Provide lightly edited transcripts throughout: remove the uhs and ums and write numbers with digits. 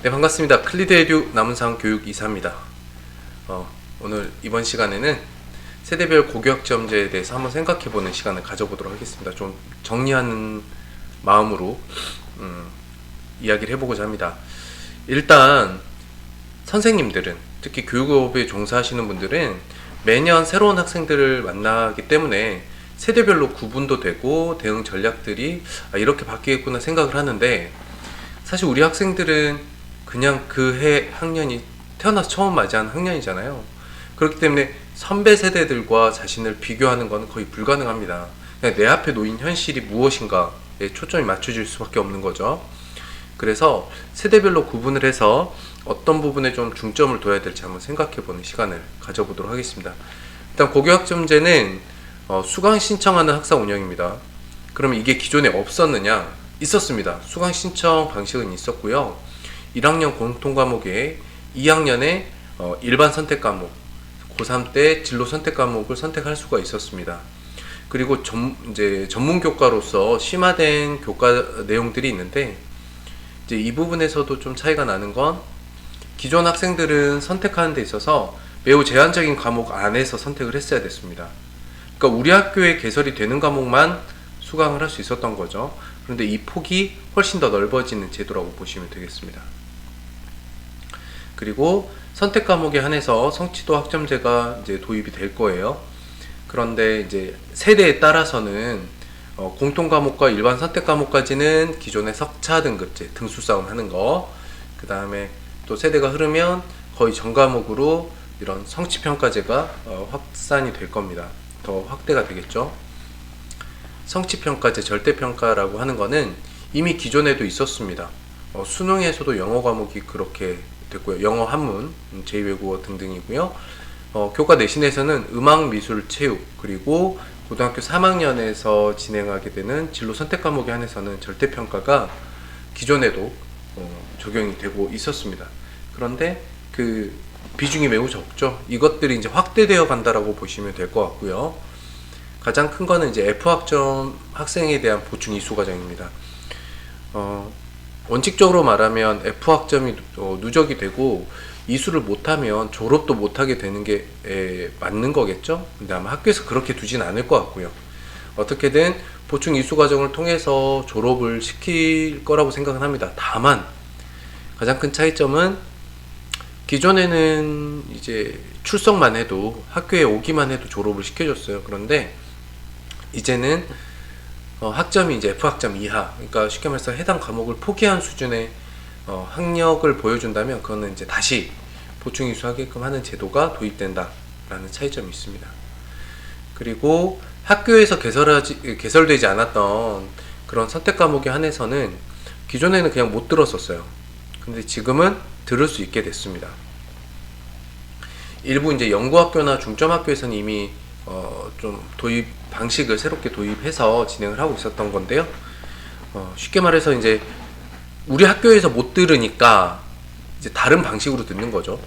네, 반갑습니다. 클리드에듀 남은상 교육 이사입니다. 오늘 이번 시간에는 세대별 고교학점제에 대해서 한번 생각해보는 시간을 가져보도록 하겠습니다. 좀 정리하는 마음으로 이야기를 해보고자 합니다. 일단 선생님들은, 특히 교육업에 종사하시는 분들은 매년 새로운 학생들을 만나기 때문에 세대별로 구분도 되고 대응 전략들이 이렇게 바뀌겠구나 생각을 하는데, 사실 우리 학생들은 그냥 그 해 학년이 태어나서 처음 맞이한 학년이잖아요. 그렇기 때문에 선배 세대들과 자신을 비교하는 건 거의 불가능합니다. 그냥 내 앞에 놓인 현실이 무엇인가에 초점이 맞춰질 수밖에 없는 거죠. 그래서 세대별로 구분을 해서 어떤 부분에 좀 중점을 둬야 될지 한번 생각해보는 시간을 가져보도록 하겠습니다. 일단 고교학점제는 수강 신청하는 학사 운영입니다. 그러면 이게 기존에 없었느냐? 있었습니다. 수강 신청 방식은 있었고요. 1학년 공통과목에 2학년에 일반 선택 과목, 고3 때 진로 선택 과목을 선택할 수가 있었습니다. 그리고 이제 전문 교과로서 심화된 교과 내용들이 있는데, 이제 이 부분에서도 좀 차이가 나는 건, 기존 학생들은 선택하는 데 있어서 매우 제한적인 과목 안에서 선택을 했어야 됐습니다. 그러니까 우리 학교에 개설이 되는 과목만 수강을 할 수 있었던 거죠. 그런데 이 폭이 훨씬 더 넓어지는 제도라고 보시면 되겠습니다. 그리고 선택 과목에 한해서 성취도 학점제가 이제 도입이 될 거예요. 그런데 이제 세대에 따라서는 공통 과목과 일반 선택 과목까지는 기존의 석차 등급제, 등수 싸움 하는 거, 그 다음에 또 세대가 흐르면 거의 전 과목으로 이런 성취평가제가 확산이 될 겁니다. 더 확대가 되겠죠. 성취평가제, 절대평가라고 하는 거는 이미 기존에도 있었습니다. 수능에서도 영어 과목이 그렇게 됐고요. 영어, 한문, 제2외국어 등등이고요. 교과 내신에서는 음악, 미술, 체육, 그리고 고등학교 3학년에서 진행하게 되는 진로 선택 과목에 한해서는 절대평가가 기존에도 적용이 되고 있었습니다. 그런데 그 비중이 매우 적죠. 이것들이 이제 확대되어 간다라고 보시면 될 것 같고요. 가장 큰 거는 이제 F학점 학생에 대한 보충 이수 과정입니다. 원칙적으로 말하면 F학점이 누적이 되고 이수를 못하면 졸업도 못하게 되는 게 맞는 거겠죠? 근데 아마 학교에서 그렇게 두진 않을 것 같고요. 어떻게든 보충 이수 과정을 통해서 졸업을 시킬 거라고 생각은 합니다. 다만 가장 큰 차이점은, 기존에는 이제 출석만 해도, 학교에 오기만 해도 졸업을 시켜줬어요. 그런데 이제는 학점이 이제 F학점 이하, 그러니까 쉽게 말해서 해당 과목을 포기한 수준의 학력을 보여준다면 그거는 이제 다시 보충 이수하게끔 하는 제도가 도입된다라는 차이점이 있습니다. 그리고 학교에서 개설되지 않았던 그런 선택 과목에 한해서는 기존에는 그냥 못 들었었어요. 근데 지금은 들을 수 있게 됐습니다. 일부 이제 연구학교나 중점학교에서는 이미 좀 도입 방식을 새롭게 도입해서 진행을 하고 있었던 건데요. 쉽게 말해서 이제 우리 학교에서 못 들으니까 이제 다른 방식으로 듣는 거죠.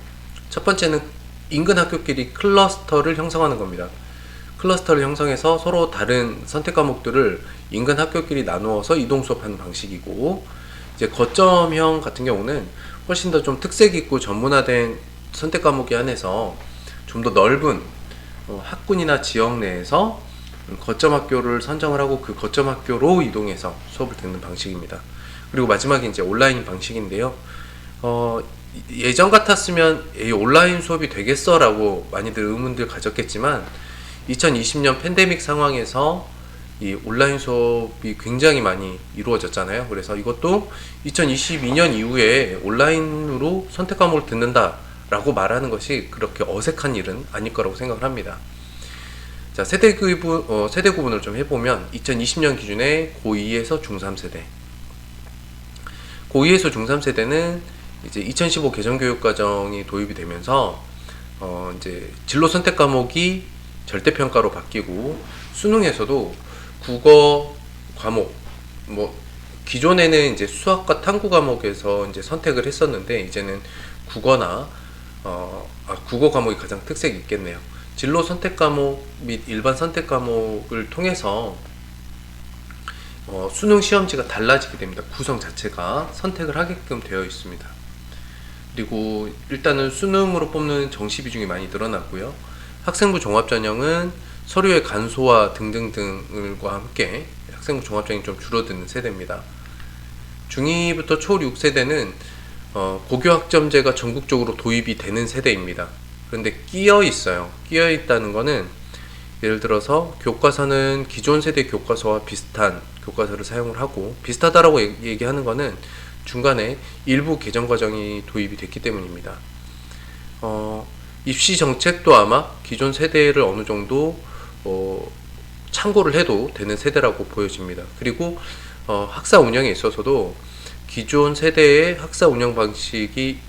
첫 번째는 인근 학교끼리 클러스터를 형성하는 겁니다. 클러스터를 형성해서 서로 다른 선택 과목들을 인근 학교끼리 나누어서 이동 수업하는 방식이고, 이제 거점형 같은 경우는 훨씬 더 좀 특색 있고 전문화된 선택 과목에 한해서 좀 더 넓은 학군이나 지역 내에서 거점 학교를 선정을 하고 그 거점 학교로 이동해서 수업을 듣는 방식입니다. 그리고 마지막에 이제 온라인 방식인데요. 예전 같았으면 온라인 수업이 되겠어 라고 많이들 의문들 가졌겠지만, 2020년 팬데믹 상황에서 이 온라인 수업이 굉장히 많이 이루어졌잖아요. 그래서 이것도 2022년 이후에 온라인으로 선택 과목을 듣는다 라고 말하는 것이 그렇게 어색한 일은 아닐 거라고 생각을 합니다. 자, 세대 구분을 좀 해보면, 2020년 기준에 고2에서 중3세대, 고2에서 중3세대는 이제 2015 개정교육과정이 도입이 되면서 이제 진로 선택 과목이 절대평가로 바뀌고, 수능에서도 국어 과목, 기존에는 이제 수학과 탐구 과목에서 이제 선택을 했었는데, 이제는 국어나 국어 과목이 가장 특색이 있겠네요. 진로 선택 과목 및 일반 선택 과목을 통해서 수능 시험지가 달라지게 됩니다. 구성 자체가 선택을 하게끔 되어 있습니다. 그리고 일단은 수능으로 뽑는 정시 비중이 많이 늘어났고요. 학생부 종합전형은 서류의 간소화 등등등과 함께 학생부 종합전형이 좀 줄어드는 세대입니다. 중2부터 초6세대는 고교학점제가 전국적으로 도입이 되는 세대입니다. 그런데 끼어 있어요. 끼어 있다는 거는 예를 들어서 교과서는 기존 세대 교과서와 비슷한 교과서를 사용을 하고, 비슷하다라고 얘기하는 거는 중간에 일부 개정 과정이 도입이 됐기 때문입니다. 입시 정책도 아마 기존 세대를 어느 정도 참고를 해도 되는 세대라고 보여집니다. 그리고 학사 운영에 있어서도 기존 세대의 학사 운영 방식이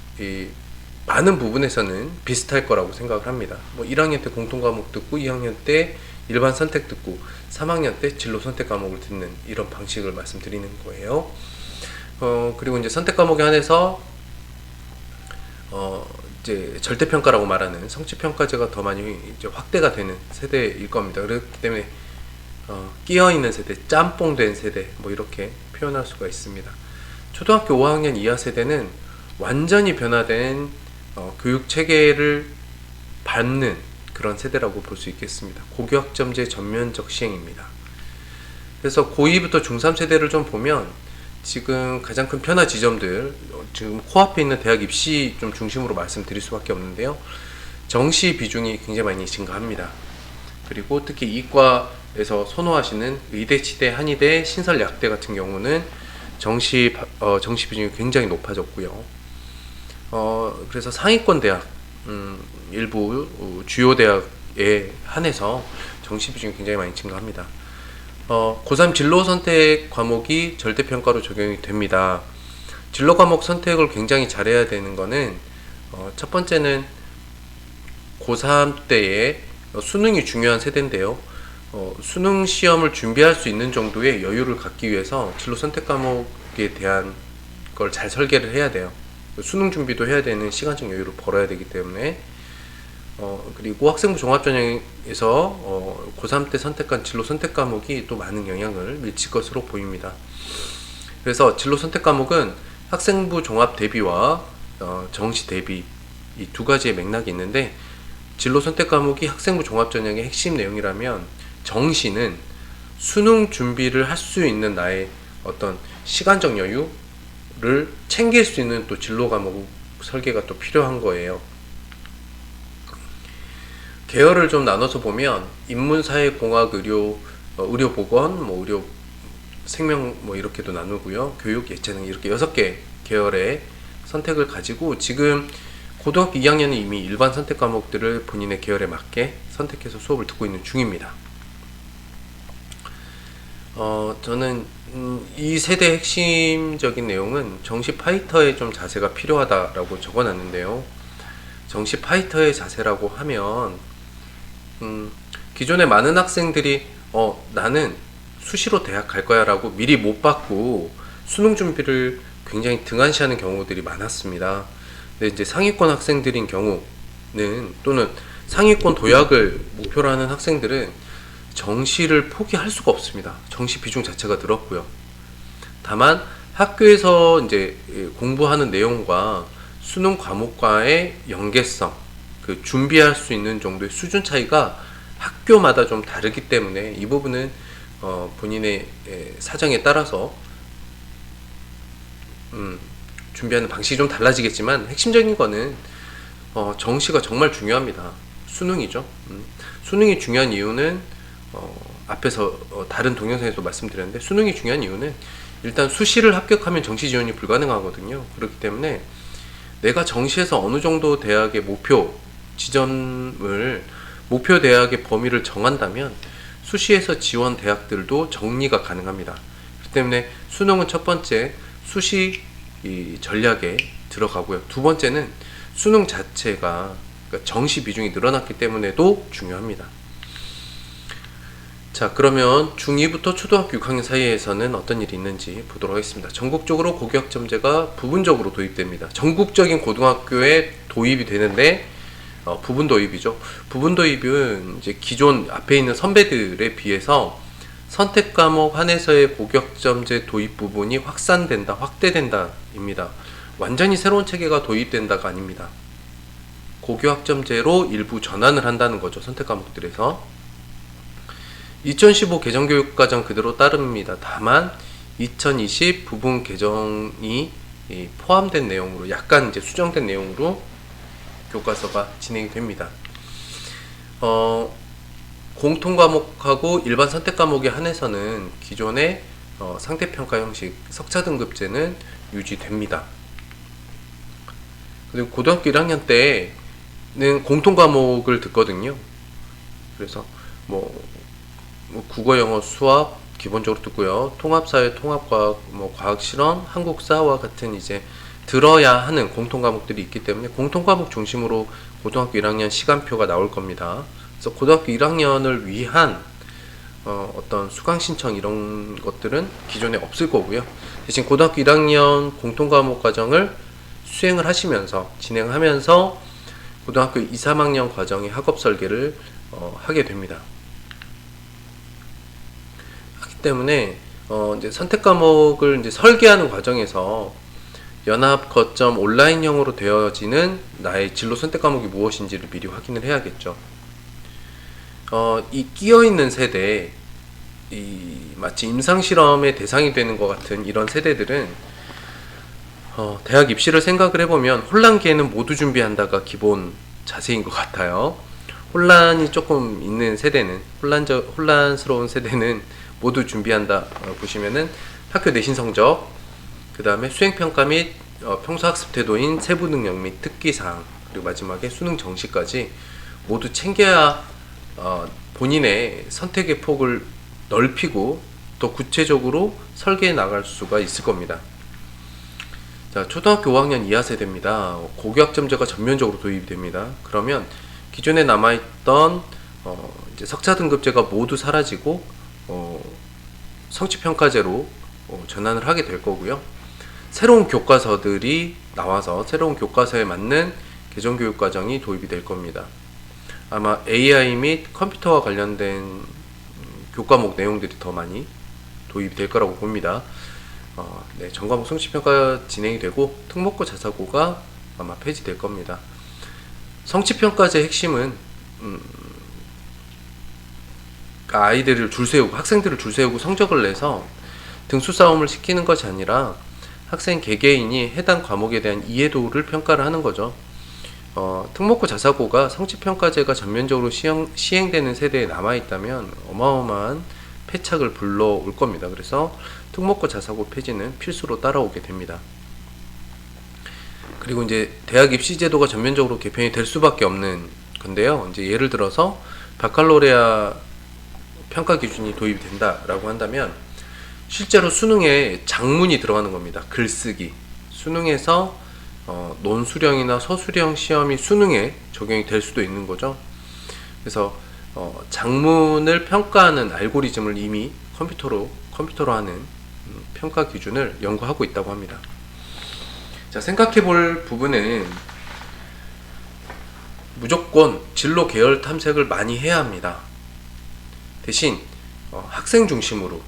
많은 부분에서는 비슷할 거라고 생각을 합니다. 뭐 1학년 때 공통 과목 듣고 2학년 때 일반 선택 듣고 3학년 때 진로 선택 과목을 듣는 이런 방식을 말씀드리는 거예요. 그리고 이제 선택 과목에 한해서 이제 절대평가라고 말하는 성취평가제가 더 많이 이제 확대가 되는 세대일 겁니다. 그렇기 때문에 끼어 있는 세대, 짬뽕된 세대, 뭐 이렇게 표현할 수가 있습니다. 초등학교 5학년 이하 세대는 완전히 변화된 교육 체계를 받는 그런 세대라고 볼 수 있겠습니다. 고교학점제 전면적 시행입니다. 그래서 고2부터 중3 세대를 좀 보면 지금 가장 큰 변화 지점들, 지금 코앞에 있는 대학 입시 좀 중심으로 말씀드릴 수밖에 없는데요. 정시 비중이 굉장히 많이 증가합니다. 그리고 특히 이과에서 선호하시는 의대, 치대, 한의대, 신설약대 같은 경우는 정시 비중이 굉장히 높아졌고요. 그래서 상위권 대학, 일부 주요 대학에 한해서 정시 비중이 굉장히 많이 증가합니다. 고3 진로 선택 과목이 절대평가로 적용이 됩니다. 진로 과목 선택을 굉장히 잘해야 되는 거는 첫 번째는 고3 때에 수능이 중요한 세대인데요. 수능 시험을 준비할 수 있는 정도의 여유를 갖기 위해서 진로 선택 과목에 대한 걸 잘 설계를 해야 돼요. 수능 준비도 해야 되는 시간적 여유를 벌어야 되기 때문에 그리고 학생부 종합전형에서 고3 때 선택한 진로 선택 과목이 또 많은 영향을 미칠 것으로 보입니다. 그래서 진로 선택 과목은 학생부 종합 대비와 정시 대비 이 두 가지의 맥락이 있는데, 진로 선택 과목이 학생부 종합전형의 핵심 내용이라면 정시는 수능 준비를 할 수 있는 나의 어떤 시간적 여유를 챙길 수 있는 또 진로 과목 설계가 또 필요한 거예요. 계열을 좀 나눠서 보면 인문사회공학, 의료보건, 뭐 의료 생명 뭐 이렇게도 나누고요. 교육, 예체능 이렇게 6개 계열의 선택을 가지고 지금 고등학교 2학년은 이미 일반 선택 과목들을 본인의 계열에 맞게 선택해서 수업을 듣고 있는 중입니다. 저는 이 세대의 핵심적인 내용은 정시 파이터의 좀 자세가 필요하다라고 적어놨는데요. 정시 파이터의 자세라고 하면 기존에 많은 학생들이 나는 수시로 대학 갈 거야 라고 미리 못 받고 수능 준비를 굉장히 등한시하는 경우들이 많았습니다. 근데 이제 상위권 학생들인 경우는, 또는 상위권 도약을 목표로 하는 학생들은 정시를 포기할 수가 없습니다. 정시 비중 자체가 늘었고요. 다만 학교에서 이제 공부하는 내용과 수능 과목과의 연계성, 그 준비할 수 있는 정도의 수준 차이가 학교마다 좀 다르기 때문에 이 부분은 본인의 사정에 따라서 준비하는 방식이 좀 달라지겠지만, 핵심적인 거는 정시가 정말 중요합니다. 수능이죠. 수능이 중요한 이유는 앞에서 다른 동영상에서 말씀드렸는데, 수능이 중요한 이유는 일단 수시를 합격하면 정시 지원이 불가능하거든요. 그렇기 때문에 내가 정시에서 어느 정도 대학의 목표 대학의 범위를 정한다면 수시에서 지원 대학들도 정리가 가능합니다. 그렇기 때문에 수능은 첫 번째 수시 전략에 들어가고요. 두 번째는 수능 자체가, 그러니까 정시 비중이 늘어났기 때문에도 중요합니다. 자, 그러면 중2부터 초등학교 6학년 사이에서는 어떤 일이 있는지 보도록 하겠습니다. 전국적으로 고교학점제가 부분적으로 도입됩니다. 전국적인 고등학교에 도입이 되는데 부분 도입이죠. 부분 도입은 이제 기존 앞에 있는 선배들에 비해서 선택 과목 한해서의 고교학점제 도입 부분이 확산된다, 확대된다 입니다. 완전히 새로운 체계가 도입된다가 아닙니다. 고교학점제로 일부 전환을 한다는 거죠. 선택 과목들에서. 2015 개정교육과정 그대로 따릅니다. 다만 2020 부분 개정이 포함된 내용으로, 약간 이제 수정된 내용으로 교과서가 진행이 됩니다. 공통 과목하고 일반 선택 과목에 한해서는 기존의 상대평가 형식 석차 등급제는 유지됩니다. 그리고 고등학교 1학년 때는 공통 과목을 듣거든요. 그래서 국어, 영어, 수학 기본적으로 듣고요. 통합사회, 통합과학, 과학실험, 한국사와 같은 이제 들어야 하는 공통 과목들이 있기 때문에 공통 과목 중심으로 고등학교 1학년 시간표가 나올 겁니다. 그래서 고등학교 1학년을 위한 어떤 수강 신청 이런 것들은 기존에 없을 거고요. 대신 고등학교 1학년 공통 과목 과정을 수행을 하시면서 진행하면서 고등학교 2, 3학년 과정의 학업 설계를 하게 됩니다. 하기 때문에 이제 선택 과목을 이제 설계하는 과정에서 연합 거점 온라인형으로 되어지는 나의 진로 선택 과목이 무엇인지를 미리 확인을 해야겠죠. 이 끼어있는 세대, 마치 임상실험의 대상이 되는 것 같은 이런 세대들은 대학 입시를 생각을 해보면 혼란기에는 모두 준비한다가 기본 자세인 것 같아요. 혼란이 조금 있는 세대는, 혼란스러운 세대는 모두 준비한다 보시면은 학교 내신 성적, 그 다음에 수행평가 및 평소학습 태도인 세부 능력 및 특기사항, 그리고 마지막에 수능 정시까지 모두 챙겨야 본인의 선택의 폭을 넓히고 더 구체적으로 설계해 나갈 수가 있을 겁니다. 자, 초등학교 5학년 이하 세대입니다. 고교학점제가 전면적으로 도입이 됩니다. 그러면 기존에 남아있던 이제 석차 등급제가 모두 사라지고 성취평가제로 전환을 하게 될 거고요. 새로운 교과서들이 나와서 새로운 교과서에 맞는 개정교육과정이 도입이 될 겁니다. 아마 AI 및 컴퓨터와 관련된 교과목 내용들이 더 많이 도입이 될 거라고 봅니다. 네, 전과목 성취평가 진행이 되고 특목고 자사고가 아마 폐지될 겁니다. 성취평가제 핵심은 아이들을 줄 세우고, 학생들을 줄 세우고 성적을 내서 등수 싸움을 시키는 것이 아니라 학생 개개인이 해당 과목에 대한 이해도를 평가를 하는 거죠. 특목고 자사고가 성취평가제가 전면적으로 시행되는 세대에 남아있다면 어마어마한 패착을 불러올 겁니다. 그래서 특목고 자사고 폐지는 필수로 따라오게 됩니다. 그리고 이제 대학 입시 제도가 전면적으로 개편이 될 수밖에 없는 건데요. 이제 예를 들어서 바칼로레아 평가 기준이 도입이 된다라고 한다면 실제로 수능에 장문이 들어가는 겁니다. 글쓰기. 수능에서 논수령이나 서술형 시험이 수능에 적용이 될 수도 있는 거죠. 그래서 장문을 평가하는 알고리즘을 이미 컴퓨터로 하는 평가 기준을 연구하고 있다고 합니다. 자, 생각해 볼 부분은 무조건 진로 계열 탐색을 많이 해야 합니다. 대신 학생 중심으로,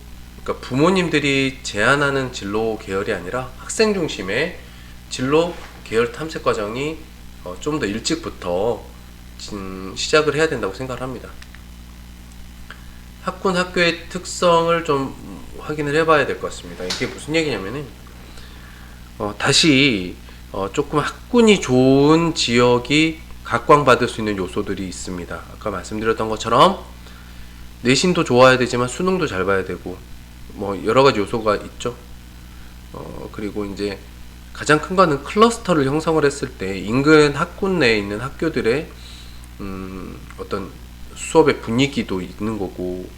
그러니까 부모님들이 제안하는 진로 계열이 아니라 학생 중심의 진로 계열 탐색 과정이 좀 더 일찍부터 시작을 해야 된다고 생각을 합니다. 학군 학교의 특성을 좀 확인을 해봐야 될 것 같습니다. 이게 무슨 얘기냐면은 다시 조금 학군이 좋은 지역이 각광받을 수 있는 요소들이 있습니다. 아까 말씀드렸던 것처럼 내신도 좋아야 되지만 수능도 잘 봐야 되고 여러 가지 요소가 있죠. 그리고 이제 가장 큰 거는 클러스터를 형성을 했을 때 인근 학군 내에 있는 학교들의 어떤 수업의 분위기도 있는 거고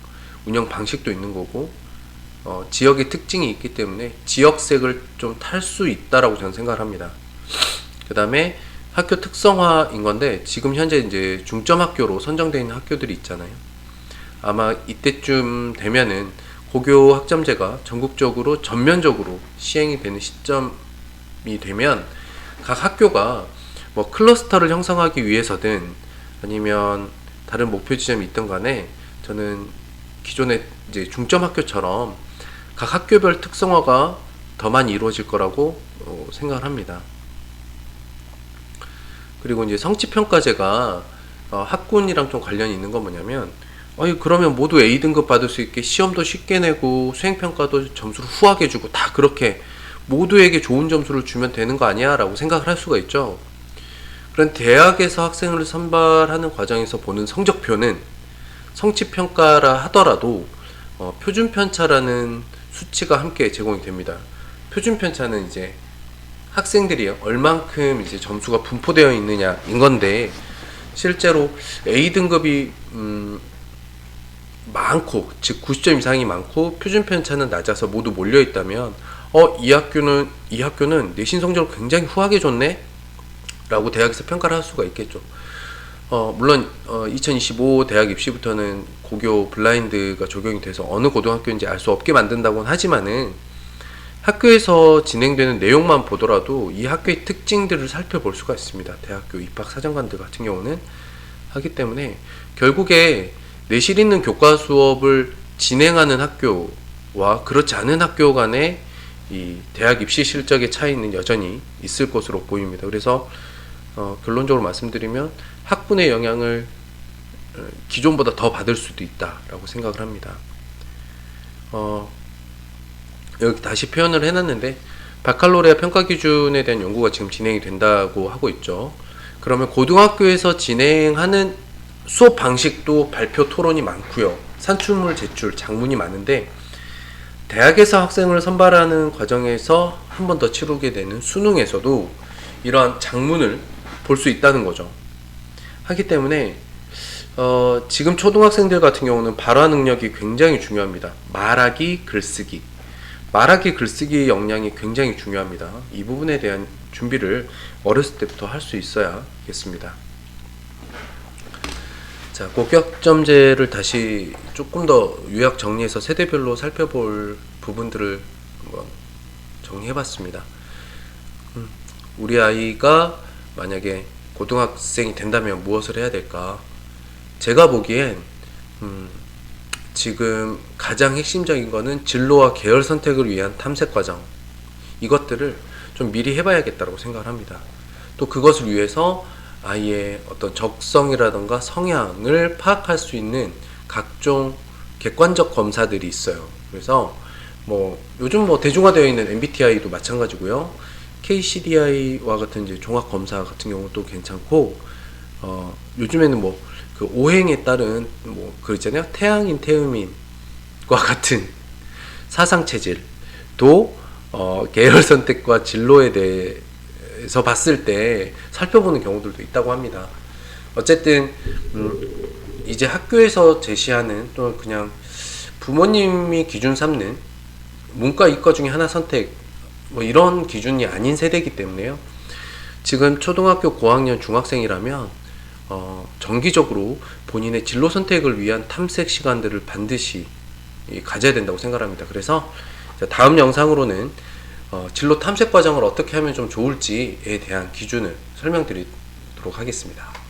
운영 방식도 있는 거고 지역의 특징이 있기 때문에 지역색을 좀 탈 수 있다라고 저는 생각을 합니다. 그 다음에 학교 특성화인 건데 지금 현재 이제 중점 학교로 선정되어 있는 학교들이 있잖아요. 아마 이때쯤 되면은 고교 학점제가 전국적으로 전면적으로 시행이 되는 시점이 되면 각 학교가 클러스터를 형성하기 위해서든 아니면 다른 목표 지점이 있든 간에 저는 기존의 이제 중점 학교처럼 각 학교별 특성화가 더 많이 이루어질 거라고 생각을 합니다. 그리고 이제 성취평가제가 학군이랑 좀 관련이 있는 건 뭐냐면, 그러면 모두 A등급 받을 수 있게 시험도 쉽게 내고 수행평가도 점수를 후하게 주고 다 그렇게 모두에게 좋은 점수를 주면 되는 거 아니야? 라고 생각을 할 수가 있죠. 그런 대학에서 학생을 선발하는 과정에서 보는 성적표는 성취평가라 하더라도 표준편차라는 수치가 함께 제공이 됩니다. 표준편차는 이제 학생들이 얼만큼 이제 점수가 분포되어 있느냐인 건데, 실제로 A등급이 많고, 즉 90점 이상이 많고 표준편차는 낮아서 모두 몰려있다면 이 학교는 내신 성적을 굉장히 후하게 줬네? 라고 대학에서 평가를 할 수가 있겠죠. 물론 2025 대학 입시부터는 고교 블라인드가 적용이 돼서 어느 고등학교인지 알 수 없게 만든다고는 하지만은 학교에서 진행되는 내용만 보더라도 이 학교의 특징들을 살펴볼 수가 있습니다. 대학교 입학 사정관들 같은 경우는. 하기 때문에 결국에 내실 있는 교과 수업을 진행하는 학교와 그렇지 않은 학교 간의 이 대학 입시 실적의 차이는 여전히 있을 것으로 보입니다. 그래서 결론적으로 말씀드리면 학군의 영향을 기존보다 더 받을 수도 있다라고 생각을 합니다. 여기 다시 표현을 해놨는데, 바칼로레아 평가 기준에 대한 연구가 지금 진행이 된다고 하고 있죠. 그러면 고등학교에서 진행하는 수업 방식도 발표 토론이 많고요. 산출물 제출, 작문이 많은데, 대학에서 학생을 선발하는 과정에서 한 번 더 치르게 되는 수능에서도 이러한 작문을 볼 수 있다는 거죠. 하기 때문에 지금 초등학생들 같은 경우는 발화 능력이 굉장히 중요합니다. 말하기, 글쓰기. 말하기, 글쓰기 역량이 굉장히 중요합니다. 이 부분에 대한 준비를 어렸을 때부터 할 수 있어야겠습니다. 자, 고격점제를 다시 조금 더 요약 정리해서 세대별로 살펴볼 부분들을 한번 정리해봤습니다. 우리 아이가 만약에 고등학생이 된다면 무엇을 해야 될까? 제가 보기엔 지금 가장 핵심적인 거는 진로와 계열 선택을 위한 탐색 과정, 이것들을 좀 미리 해봐야겠다고 생각을 합니다. 또 그것을 위해서 아이의 어떤 적성이라던가 성향을 파악할 수 있는 각종 객관적 검사들이 있어요. 그래서 요즘 대중화되어 있는 MBTI도 마찬가지고요. KCDI와 같은 이제 종합 검사 같은 경우도 괜찮고, 요즘에는 그 오행에 따른 그 있잖아요. 태양인 태음인과 같은 사상 체질도 계열 선택과 진로에 대해서 봤을 때 살펴보는 경우들도 있다고 합니다. 어쨌든 이제 학교에서 제시하는, 또 그냥 부모님이 기준 삼는 문과 이과 중에 하나 선택, 이런 기준이 아닌 세대이기 때문에요. 지금 초등학교 고학년 중학생이라면 정기적으로 본인의 진로 선택을 위한 탐색 시간들을 반드시 가져야 된다고 생각합니다. 그래서 다음 영상으로는 진로 탐색 과정을 어떻게 하면 좀 좋을지에 대한 기준을 설명드리도록 하겠습니다.